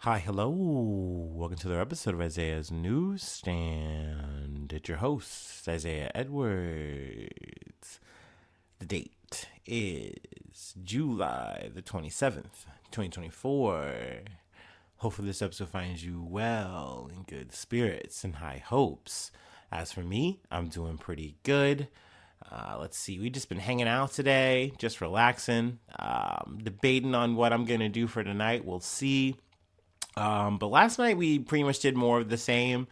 Hi, hello. Welcome to another episode of Isaiah's Newsstand. It's your host, Isaiah Edwards. The date is July the 27th, 2024. Hopefully, this episode finds you well, in good spirits, and high hopes. As for me, I'm doing pretty good. Let's see, we just been hanging out today, just relaxing, debating on what I'm going to do for tonight. We'll see. But last night we pretty much did more of the same.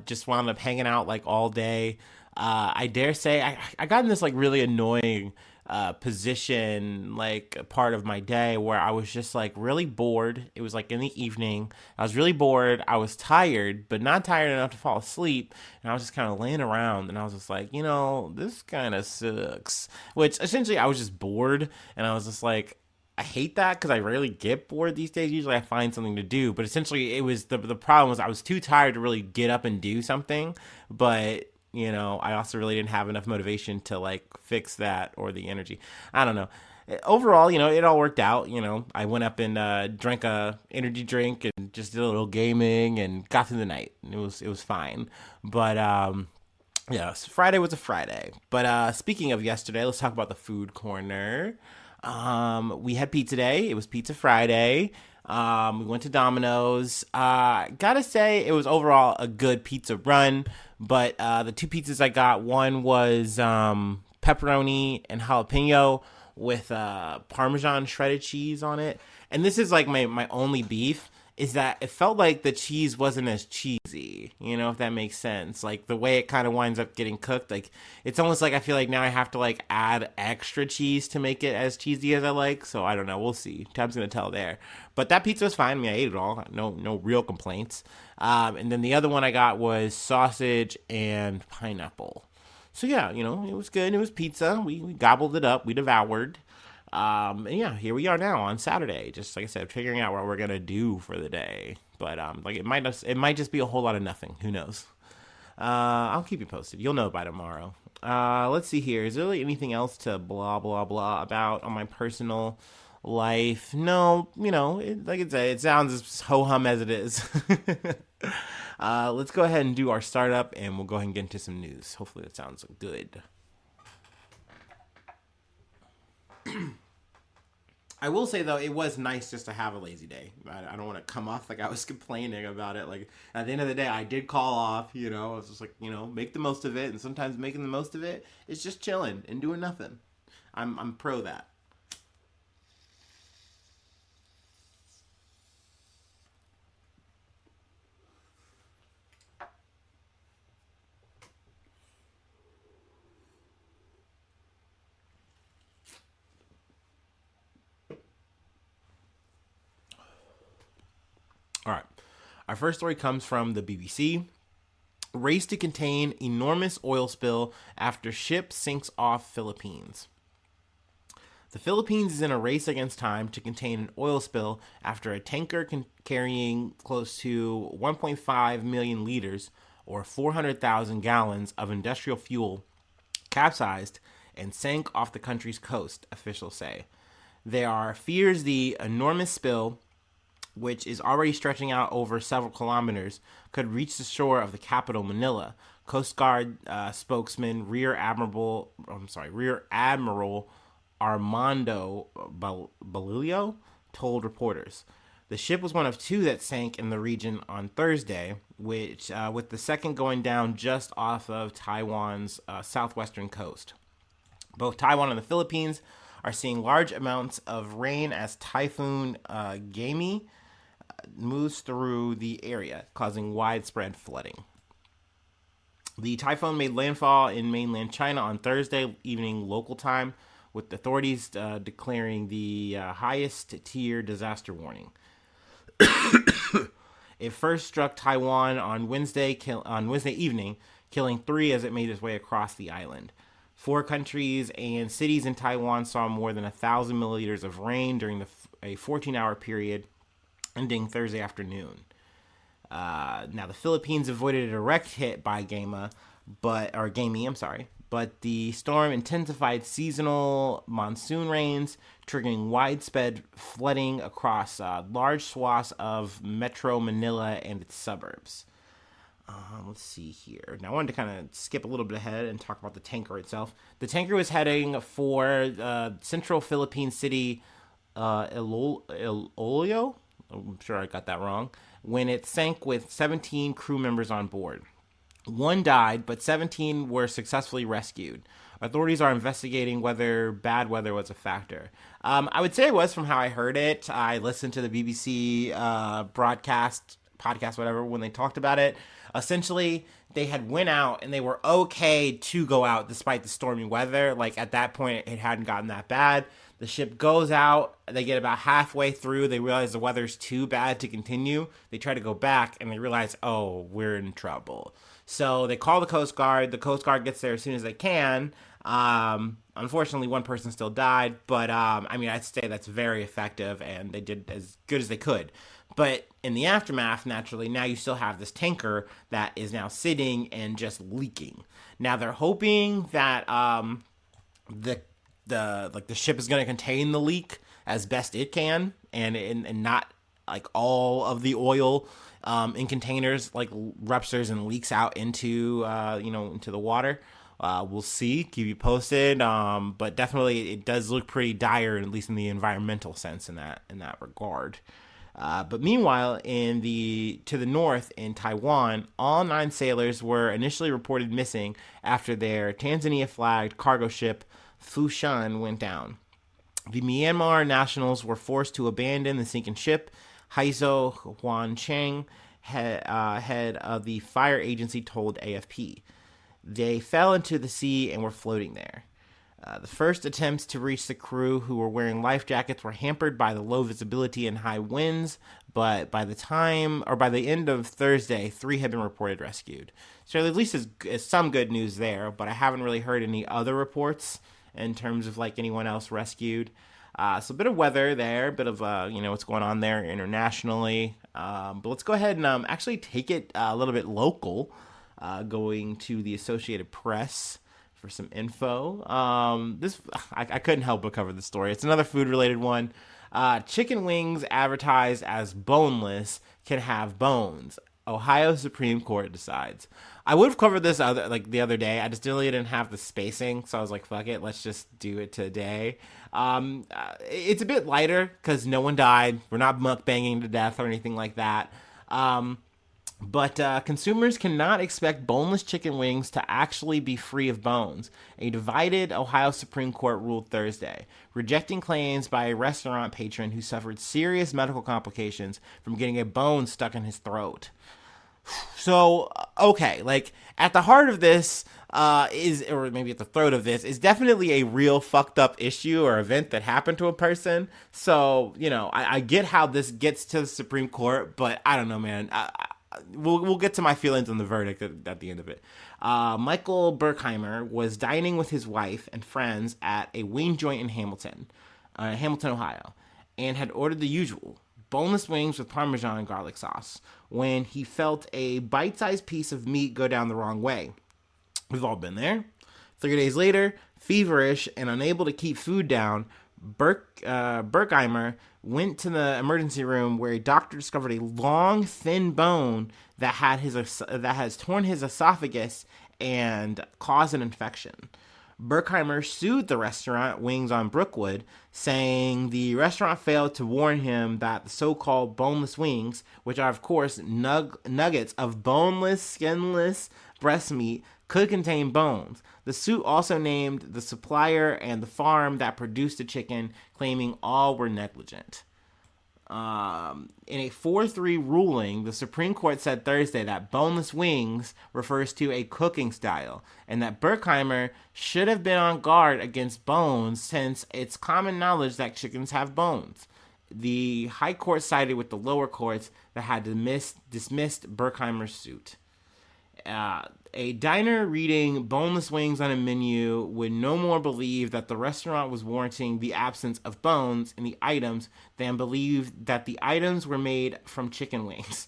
Just wound up hanging out like all day. I dare say I got in this like really annoying position, like a part of my day where I was just like really bored. It was like in the evening. I was really bored. I was tired, but not tired enough to fall asleep. And I was just kind of laying around and I was just like, this kind of sucks. Which essentially I was just bored and I was just like, I hate that because I rarely get bored these days. Usually I find something to do, but essentially it was the problem was I was too tired to really get up and do something. But I also really didn't have enough motivation to like fix that or the energy. I don't know. Overall, it all worked out. I went up and drank a energy drink and just did a little gaming and got through the night. It was fine. But yeah, so Friday was a Friday. But speaking of yesterday, let's talk about the food corner. We had pizza day. It was Pizza Friday. We went to Domino's. Gotta say, it was overall a good pizza run. But the two pizzas I got, one was pepperoni and jalapeno with Parmesan shredded cheese on it. And this is like my only beef is that it felt like the cheese wasn't as cheesy, if that makes sense. Like the way it kind of winds up getting cooked, like it's almost like I feel like now I have to like add extra cheese to make it as cheesy as I like. So I don't know, we'll see. Time's gonna tell there. But that pizza was fine. I mean, I ate it all. No real complaints. And then the other one I got was sausage and pineapple. So yeah, it was good. It was pizza. We gobbled it up. We devoured. And yeah, here we are now on Saturday. Just like I said, figuring out what we're gonna do for the day. But like it might just be a whole lot of nothing. Who knows? I'll keep you posted. You'll know by tomorrow. Let's see here. Is there really anything else to blah blah blah about on my personal life? No, like I said, it sounds as ho hum as it is. Let's go ahead and do our startup, and we'll go ahead and get into some news. Hopefully, that sounds good. I will say though, it was nice just to have a lazy day. I don't want to come off like I was complaining about it. Like at the end of the day, I did call off. I was just like, make the most of it. And sometimes making the most of it is just chilling and doing nothing. I'm pro that. All right. Our first story comes from the BBC. Race to contain enormous oil spill after ship sinks off Philippines. The Philippines is in a race against time to contain an oil spill after a tanker carrying close to 1.5 million liters or 400,000 gallons of industrial fuel capsized and sank off the country's coast, officials say. There are fears the enormous spill, which is already stretching out over several kilometers, could reach the shore of the capital, Manila. Coast Guard spokesman Rear Admiral Armando Balilio told reporters. The ship was one of two that sank in the region on Thursday, which with the second going down just off of Taiwan's southwestern coast. Both Taiwan and the Philippines are seeing large amounts of rain as Typhoon Gami moves through the area, causing widespread flooding. The typhoon made landfall in mainland China on Thursday evening local time, with authorities declaring the highest tier disaster warning. It first struck Taiwan on Wednesday evening, killing 3 as it made its way across the island. 4 countries and cities in Taiwan saw more than 1,000 milliliters of rain during a 14-hour period ending Thursday afternoon. Now the Philippines avoided a direct hit by Gami, but but the storm intensified seasonal monsoon rains, triggering widespread flooding across large swaths of Metro Manila and its suburbs. Let's see here. Now, I wanted to kind of skip a little bit ahead and talk about the tanker itself. The tanker was heading for central Philippine city Iloilo. I'm sure I got that wrong. When it sank with 17 crew members on board. One died, but 17 were successfully rescued. Authorities are investigating whether bad weather was a factor. I would say it was from how I heard it. I listened to the BBC podcast, whatever, when they talked about it. Essentially, they had went out and they were okay to go out despite the stormy weather. Like, at that point, it hadn't gotten that bad. The ship goes out. They get about halfway through. They realize the weather's too bad to continue. They try to go back and they realize, oh, we're in trouble. So they call the Coast Guard. The Coast Guard gets there as soon as they can. Unfortunately, one person still died. But, I'd say that's very effective, and they did as good as they could. But in the aftermath, naturally, now you still have this tanker that is now sitting and just leaking. Now they're hoping that the ship is going to contain the leak as best it can, and not like all of the oil in containers like ruptures and leaks out into into the water. We'll see. Keep you posted. But definitely, it does look pretty dire, at least in the environmental sense, in that regard. But meanwhile, to the north in Taiwan, all 9 sailors were initially reported missing after their Tanzania-flagged cargo ship Fushan went down. The Myanmar nationals were forced to abandon the sinking ship. Haizo Huancheng, head of the fire agency, told AFP. They fell into the sea and were floating there. The first attempts to reach the crew, who were wearing life jackets, were hampered by the low visibility and high winds, but by the end of Thursday, 3 had been reported rescued. So at least is some good news there, but I haven't really heard any other reports in terms of like anyone else rescued. So a bit of weather there, a bit of what's going on there internationally. But let's go ahead and actually take it a little bit local, going to the Associated Press for some info. I couldn't help but cover this story. It's another food-related one. Chicken wings advertised as boneless can have bones. Ohio Supreme Court decides. I would have covered this the other day. I just really didn't have the spacing, so I was like, fuck it, let's just do it today. It's a bit lighter because no one died. We're not mukbanging to death or anything like that. But consumers cannot expect boneless chicken wings to actually be free of bones. A divided Ohio Supreme Court ruled Thursday, rejecting claims by a restaurant patron who suffered serious medical complications from getting a bone stuck in his throat. So, okay, like, at the heart of this or maybe at the throat of this, is definitely a real fucked up issue or event that happened to a person. So, I get how this gets to the Supreme Court, but I don't know, man. We'll get to my feelings on the verdict at the end of it. Michael Berkheimer was dining with his wife and friends at a wing joint in Hamilton, Ohio, and had ordered the usual, boneless wings with Parmesan and garlic sauce, when he felt a bite-sized piece of meat go down the wrong way. We've all been there. 3 days later, feverish and unable to keep food down, Berkheimer went to the emergency room, where a doctor discovered a long, thin bone that has torn his esophagus and caused an infection. Berkheimer sued the restaurant, Wings on Brookwood, saying the restaurant failed to warn him that the so-called boneless wings, which are, of course, nuggets of boneless, skinless breast meat, could contain bones. The suit also named the supplier and the farm that produced the chicken, claiming all were negligent. In a 4-3 ruling, the Supreme Court said Thursday that boneless wings refers to a cooking style, and that Berkheimer should have been on guard against bones, since it's common knowledge that chickens have bones. The High Court sided with the lower courts that had dismissed Berkheimer's suit. A diner reading boneless wings on a menu would no more believe that the restaurant was warranting the absence of bones in the items than believe that the items were made from chicken wings.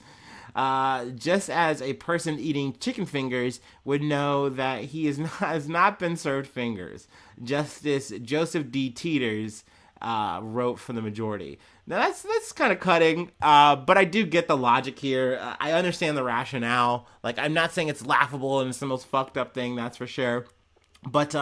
Just as a person eating chicken fingers would know that he has not been served fingers. Justice Joseph D. Teeters wrote for the majority. Now that's kind of cutting, but I do get the logic here. I understand the rationale. Like, I'm not saying it's laughable and it's the most fucked up thing, that's for sure. But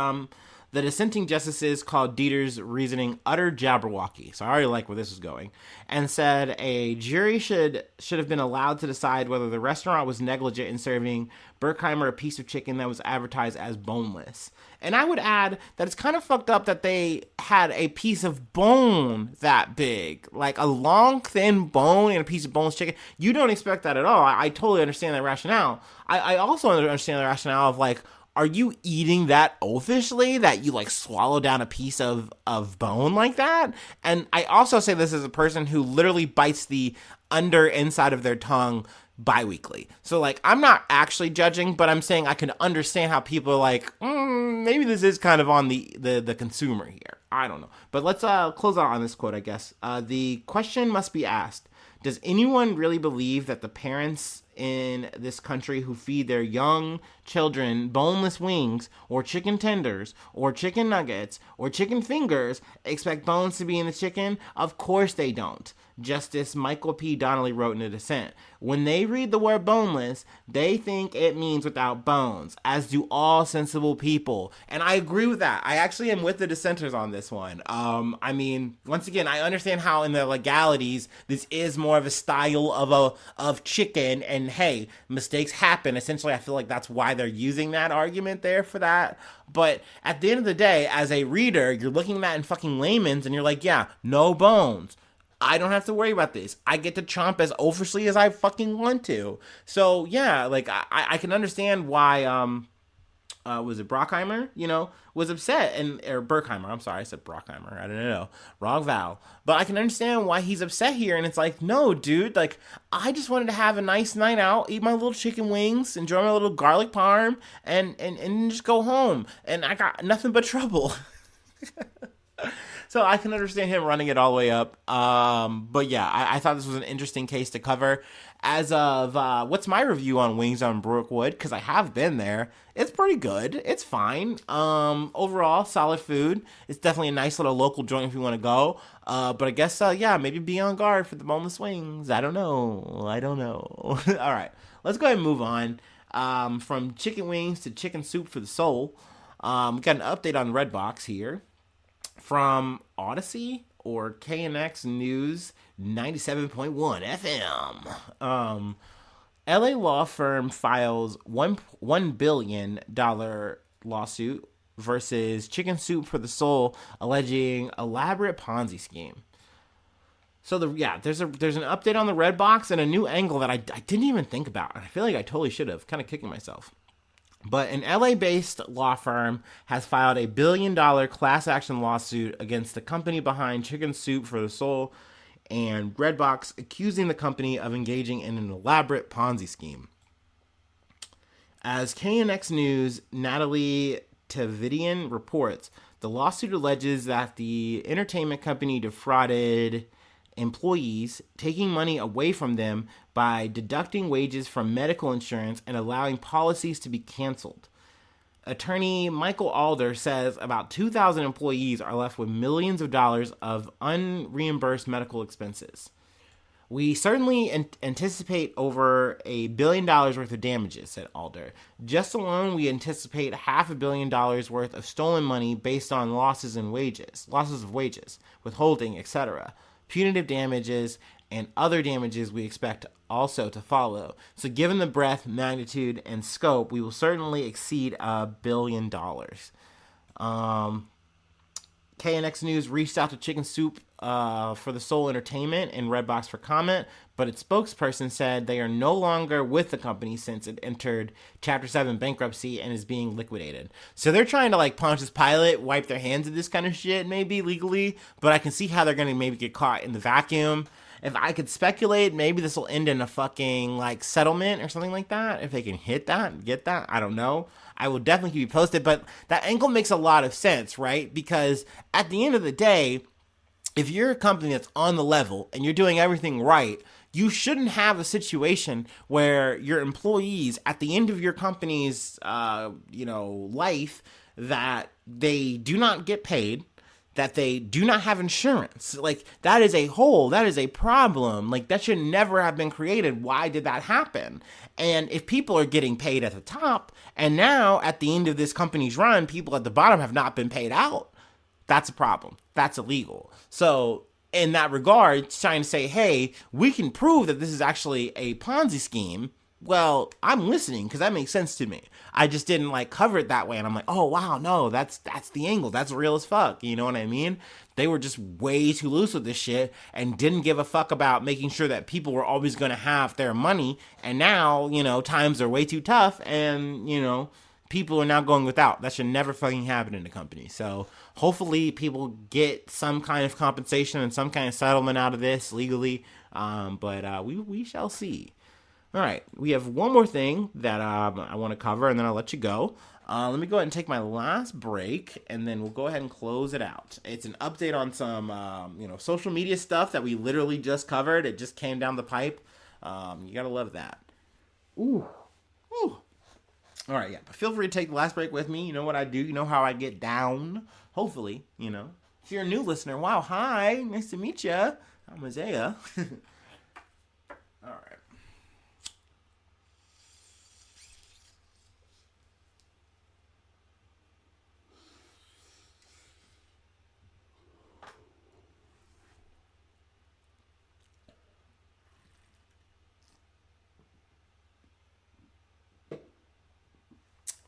the dissenting justices called Dieter's reasoning utter jabberwocky. So I already like where this is going, and said a jury should have been allowed to decide whether the restaurant was negligent in serving Berkheimer a piece of chicken that was advertised as boneless. And I would add that it's kind of fucked up that they had a piece of bone that big, like a long, thin bone and a piece of boneless chicken. You don't expect that at all. I totally understand that rationale. I also understand the rationale of, like, are you eating that oafishly that you, like, swallow down a piece of bone like that? And I also say this as a person who literally bites the inside of their tongue bi-weekly. So, like, I'm not actually judging, but I'm saying I can understand how people are like, maybe this is kind of on the consumer here. I don't know. But let's close out on this quote, I guess. The question must be asked: does anyone really believe that the parents in this country who feed their young children boneless wings or chicken tenders or chicken nuggets or chicken fingers expect bones to be in the chicken? Of course they don't. Justice Michael P. Donnelly wrote in a dissent, when they read the word boneless, they think it means without bones, as do all sensible people. And I agree with that. I actually am with the dissenters on this one. I mean, once again, I understand how in the legalities, this is more of a style of chicken, and hey, mistakes happen. Essentially, I feel like that's why they're using that argument there for that. But at the end of the day, as a reader, you're looking at that in fucking layman's and you're like, yeah, no bones. I don't have to worry about this. I get to chomp as oafishly as I fucking want to. So yeah, like I can understand why was it Brockheimer, was upset, or Berkheimer, I'm sorry, I said Brockheimer, I don't know, wrong vowel. But I can understand why he's upset here, and it's like, no, dude, like, I just wanted to have a nice night out, eat my little chicken wings, enjoy my little garlic parm, and just go home, and I got nothing but trouble. So I can understand him running it all the way up. But yeah, I thought this was an interesting case to cover. As of, what's my review on Wings on Brookwood? Because I have been there. It's pretty good. It's fine. Overall, solid food. It's definitely a nice little local joint if you want to go. But I guess, yeah, maybe be on guard for the boneless wings. I don't know. All right, let's go ahead and move on. From chicken wings to chicken soup for the soul. We got an update on Redbox here. From Odyssey or KNX News 97.1 FM. LA law firm files $1 billion lawsuit versus Chicken Soup for the Soul, alleging elaborate Ponzi scheme. So there's an update on the Redbox and a new angle that I didn't even think about. I feel like I totally should have, kind of kicking myself. But an LA-based law firm has filed a $1 billion class action lawsuit against the company behind Chicken Soup for the Soul and Redbox, accusing the company of engaging in an elaborate Ponzi scheme. As KNX News' Natalie Tavidian reports, the lawsuit alleges that the entertainment company defrauded employees, taking money away from them by deducting wages from medical insurance and allowing policies to be canceled. Attorney Michael Alder says about 2,000 employees are left with millions of dollars of unreimbursed medical expenses. We certainly anticipate over $1 billion worth of damages, said Alder. Just alone, we anticipate $500 million worth of stolen money based on losses of wages, withholding, etc., punitive damages, and other damages we expect also to follow. So given the breadth, magnitude, and scope, we will certainly exceed $1 billion. KNX News reached out to Chicken Soup for the Soul Entertainment and Redbox for comment, but its spokesperson said they are no longer with the company since it entered Chapter 7 bankruptcy and is being liquidated. So they're trying to, like, Pontius Pilate, wipe their hands of this kind of shit, maybe legally, but I can see how they're going to maybe get caught in the vacuum. If I could speculate, maybe this will end in a fucking, like, settlement or something like that. If they can hit that and get that, I don't know. I will definitely keep you posted, but that angle makes a lot of sense, right? Because at the end of the day, if you're a company that's on the level and you're doing everything right, you shouldn't have a situation where your employees at the end of your company's, life, that they do not get paid, that they do not have insurance. Like, that is a hole. That is a problem. Like, that should never have been created. Why did that happen? And if people are getting paid at the top, and now at the end of this company's run, people at the bottom have not been paid out, that's a problem. That's illegal. So in that regard, trying to say, hey, we can prove that this is actually a Ponzi scheme, well, I'm listening because that makes sense to me. I just didn't cover it that way, and I'm like, oh wow, no, that's the angle. That's real as fuck. You know what I mean? They were just way too loose with this shit and didn't give a fuck about making sure that people were always going to have their money. And now, times are way too tough, and people are now going without. That should never fucking happen in a company. So hopefully people get some kind of compensation and some kind of settlement out of this legally. But we shall see. All right, we have one more thing that I want to cover, and then I'll let you go. Let me go ahead and take my last break, and then we'll go ahead and close it out. It's an update on some, social media stuff that we literally just covered. It just came down the pipe. You gotta love that. Ooh. All right, yeah. But feel free to take the last break with me. You know what I do. You know how I get down. Hopefully, If you're a new listener, wow, hi, nice to meet you. I'm Isaiah. All right.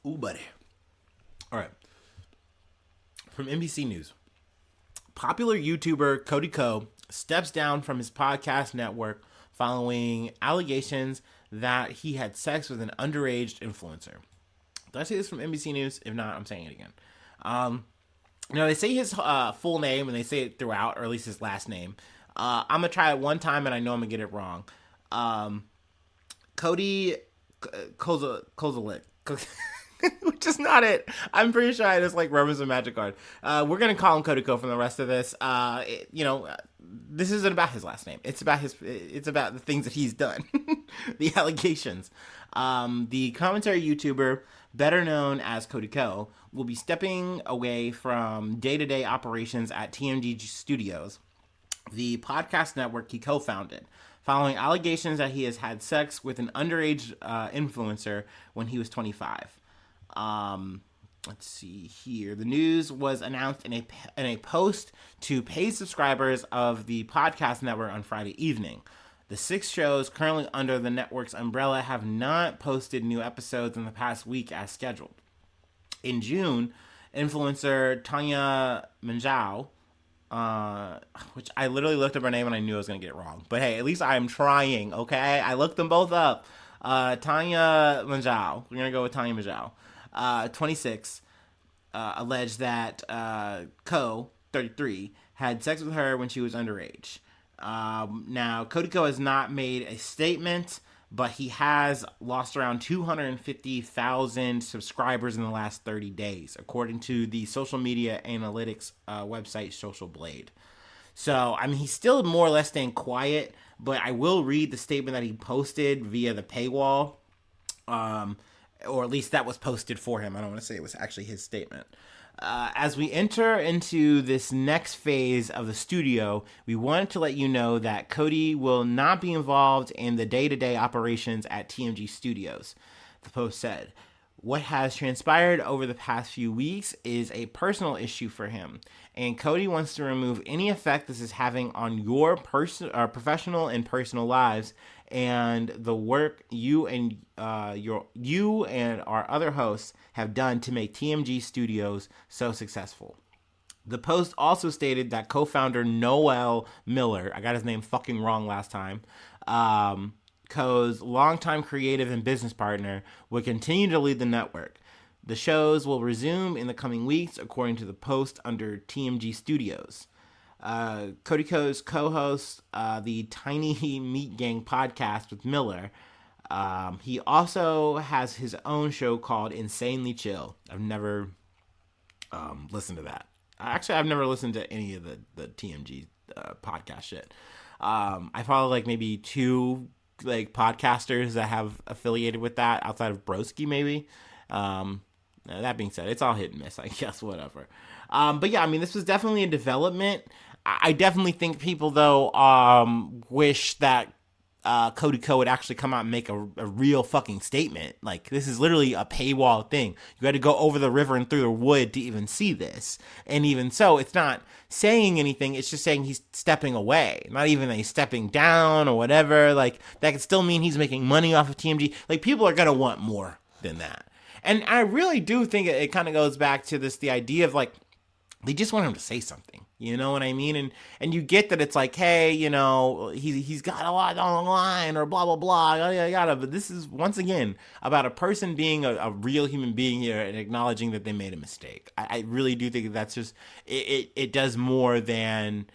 Ooh, buddy. All right. From NBC News. Popular YouTuber Cody Ko steps down from his podcast network following allegations that he had sex with an underage influencer. Did I say this from NBC News? If not, I'm saying it again. They say his full name, and they say it throughout, or at least his last name. I'm going to try it one time, and I know I'm going to get it wrong. Cody Kozalik. Which is not it. I'm pretty sure I just reference a magic card. We're gonna call him Cody Ko for the rest of this. This isn't about his last name. It's about the things that he's done. The allegations. The commentary YouTuber, better known as Cody Ko, will be stepping away from day-to-day operations at TMG Studios, the podcast network he co-founded, following allegations that he has had sex with an underage influencer when he was 25. Let's see here. The news was announced in a post to paid subscribers of the podcast network on Friday evening. The 6 shows currently under the network's umbrella have not posted new episodes in the past week as scheduled. In June, influencer Tanya Manjao, which I literally looked up her name and I knew I was going to get it wrong. But hey, at least I'm trying, okay? I looked them both up. Tanya Manjao. We're going to go with Tanya Manjao. 26, alleged that Ko, 33, had sex with her when she was underage. Now, Cody Ko has not made a statement, but he has lost around 250,000 subscribers in the last 30 days, according to the social media analytics website Social Blade. So, he's still more or less staying quiet, but I will read the statement that he posted via the paywall. Or at least that was posted for him. I don't want to say it was actually his statement. As we enter into this next phase of the studio, we wanted to let you know that Cody will not be involved in the day-to-day operations at TMG Studios, the post said. What has transpired over the past few weeks is a personal issue for him, and Cody wants to remove any effect this is having on your professional and personal lives and the work you and our other hosts have done to make TMG Studios so successful. The post also stated that co-founder Noel Miller, I got his name fucking wrong last time, Ko's longtime creative and business partner, would continue to lead the network. The shows will resume in the coming weeks, according to the post under TMG Studios. Cody Ko's co-hosts the Tiny Meat Gang podcast with Miller. He also has his own show called Insanely Chill. I've never listened to that. Actually, I've never listened to any of the TMG podcast shit. I follow like maybe 2 like podcasters that have affiliated with that outside of Broski maybe. That being said, it's all hit and miss, I guess, whatever. But yeah, I mean, this was definitely a development. I definitely think people, though, wish that Cody Co would actually come out and make a real fucking statement. Like, this is literally a paywall thing. You had to go over the river and through the wood to even see this. And even so, it's not saying anything. It's just saying he's stepping away. Not even that he's stepping down or whatever. Like, that could still mean he's making money off of TMG. Like, people are going to want more than that. And I really do think it kind of goes back to the idea of, like, they just want him to say something. You know what I mean? And you get that it's like, hey, you know, he's got a lot on the line or blah, blah, blah, yada, yada. But this is, once again, about a person being a real human being here and acknowledging that they made a mistake. I really do think that's just, it does more than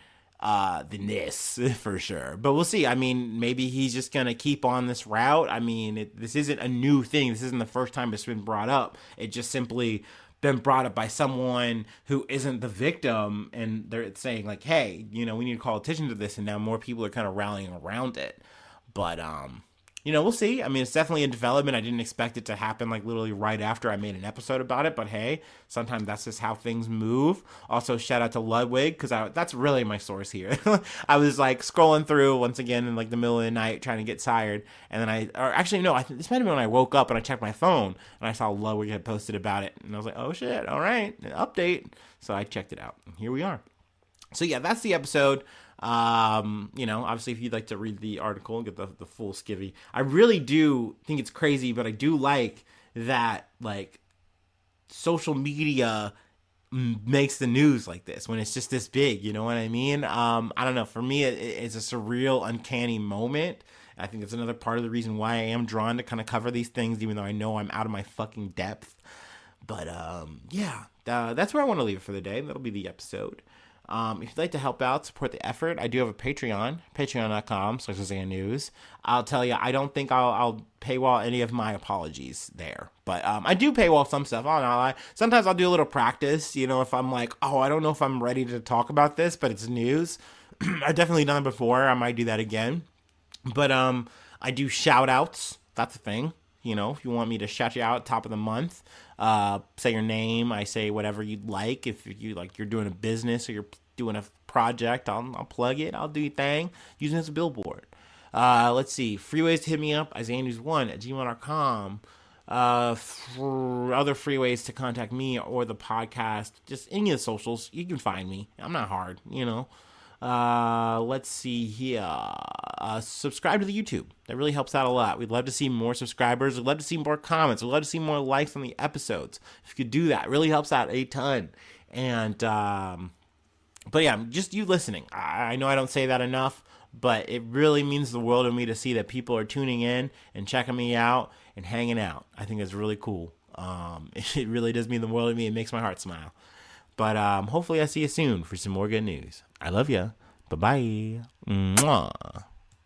this, for sure. But we'll see. I mean, maybe he's just going to keep on this route. I mean, this isn't a new thing. This isn't the first time it's been brought up. It just simply been brought up by someone who isn't the victim, and they're saying like, hey, you know, we need to call attention to this, and now more people are kind of rallying around it. But you know, we'll see. I mean, it's definitely a development. I didn't expect it to happen like literally right after I made an episode about it, but hey, sometimes that's just how things move. Also, shout out to Ludwig, because that's really my source here. I was like scrolling through once again in like the middle of the night trying to get tired, and then I think this might have been when I woke up and I checked my phone and I saw Ludwig had posted about it, and I was like, oh shit, all right, update. So I checked it out, and here we are. So yeah, that's the episode. You know, obviously if you'd like to read the article and get the full skivvy, I really do think it's crazy, but I do like that, like, social media makes the news like this when it's just this big, you know what I mean? I don't know, for me, it's a surreal, uncanny moment. I think it's another part of the reason why I am drawn to kind of cover these things, even though I know I'm out of my fucking depth. But, yeah, that's where I want to leave it for the day. That'll be the episode. If you'd like to help out, support the effort, I do have a Patreon, patreon.com/IsaiahNews. I'll tell you, I don't think I'll paywall any of my apologies there. But I do paywall some stuff. I'll not lie. Sometimes I'll do a little practice, you know, if I'm like, oh, I don't know if I'm ready to talk about this, but it's news. I've definitely done it before. I might do that again. But I do shout outs. That's a thing. You know, if you want me to shout you out top of the month, say your name, I say whatever you'd like. If you like, you're doing a business or you're doing a project, I'll plug it. I'll do your thing using it as a billboard. Let's see. Free ways to hit me up, IsaiahNews1@gmail.com. For other free ways to contact me or the podcast, just any of the socials, you can find me. I'm not hard, you know. Let's see here. Subscribe to the YouTube. That really helps out a lot. We'd love to see more subscribers. We'd love to see more comments. We'd love to see more likes on the episodes. If you could do that, it really helps out a ton. And, but yeah, just you listening. I know I don't say that enough, but it really means the world to me to see that people are tuning in and checking me out and hanging out. I think it's really cool. It really does mean the world to me. It makes my heart smile. But hopefully I see you soon for some more good news. I love ya. Bye-bye. Mwah.